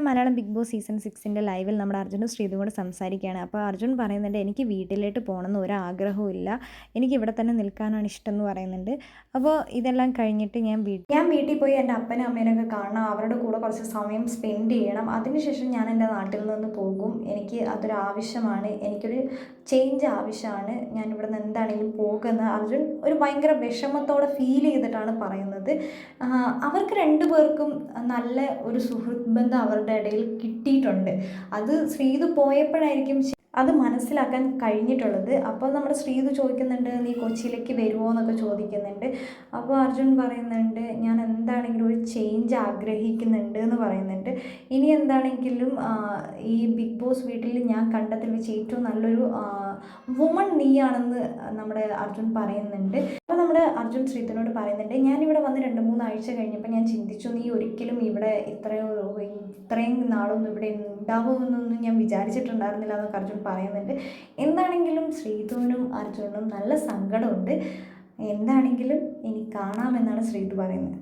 Malayalam big boss season 6ൻ്റെ ലൈവിൽ നമ്മുടെ അർജുനും ശ്രീതും കൂടെ സംസാരിക്കുകയാണ്. അപ്പോൾ അർജുൻ പറയുന്നുണ്ട്, എനിക്ക് വീട്ടിലോട്ട് പോകണമെന്ന് ഒരാഗ്രഹവും ഇല്ല, എനിക്ക് ഇവിടെ തന്നെ നിൽക്കാനാണ് ഇഷ്ടം എന്ന് പറയുന്നുണ്ട്. അപ്പോൾ ഇതെല്ലാം കഴിഞ്ഞിട്ട് ഞാൻ വീട്ടിൽ പോയി എൻ്റെ അപ്പനും അമ്മേനൊക്കെ കാണണം, അവരുടെ കൂടെ കുറച്ച് സമയം സ്പെൻഡ് ചെയ്യണം. അതിനുശേഷം ഞാൻ എൻ്റെ നാട്ടിൽ നിന്ന് പോകും. എനിക്ക് അതൊരു ആവശ്യമാണ്, എനിക്കൊരു ചേഞ്ച് ആവശ്യമാണ്, ഞാൻ ഇവിടെ നിന്ന് എന്താണെങ്കിലും പോകുമെന്ന് അർജുൻ ഒരു ഭയങ്കര വിഷമത്തോടെ ഫീൽ ചെയ്തിട്ടാണ് പറയുന്നത്. അവർക്ക് രണ്ടുപേർക്കും നല്ല ഒരു സുഹൃത്ത് ബന്ധം അവരുടെ ഇടയിൽ കിട്ടിയിട്ടുണ്ട്. അത് ശ്രീതു പോയപ്പോഴായിരിക്കും അത് മനസ്സിലാക്കാൻ കഴിഞ്ഞിട്ടുള്ളത്. അപ്പോൾ നമ്മുടെ ശ്രീതു ചോദിക്കുന്നുണ്ട്, നീ കൊച്ചിയിലേക്ക് വരുമോ എന്നൊക്കെ ചോദിക്കുന്നുണ്ട്. അപ്പോൾ അർജുൻ പറയുന്നുണ്ട്, ഞാൻ എന്താണെങ്കിലും ഒരു ചേഞ്ച് ആഗ്രഹിക്കുന്നുണ്ട് എന്ന് പറയുന്നുണ്ട്. ഇനി എന്താണെങ്കിലും ഈ ബിഗ് ബോസ് വീട്ടിൽ ഞാൻ കണ്ടതിൽ വെച്ച് ഏറ്റവും നല്ലൊരു വുമൺ നീയാണെന്ന് നമ്മുടെ അർജുൻ പറയുന്നുണ്ട്. അപ്പോൾ നമ്മുടെ അർജുൻ ശ്രീധുവിനോട് പറയുന്നുണ്ട്, ഞാനിവിടെ വന്ന് 2-3 ആഴ്ച കഴിഞ്ഞപ്പോൾ ഞാൻ ചിന്തിച്ചു, നീ ഒരിക്കലും ഇവിടെ ഇത്രയും നാളൊന്നും ഇവിടെ ഉണ്ടാവുമെന്നൊന്നും ഞാൻ വിചാരിച്ചിട്ടുണ്ടായിരുന്നില്ല എന്നൊക്കെ അർജുൻ പറയുന്നുണ്ട്. എന്താണെങ്കിലും ശ്രീധുവിനും അർജുനും നല്ല സങ്കടമുണ്ട്. എന്താണെങ്കിലും ഇനി കാണാമെന്നാണ് ശ്രീധു പറയുന്നത്.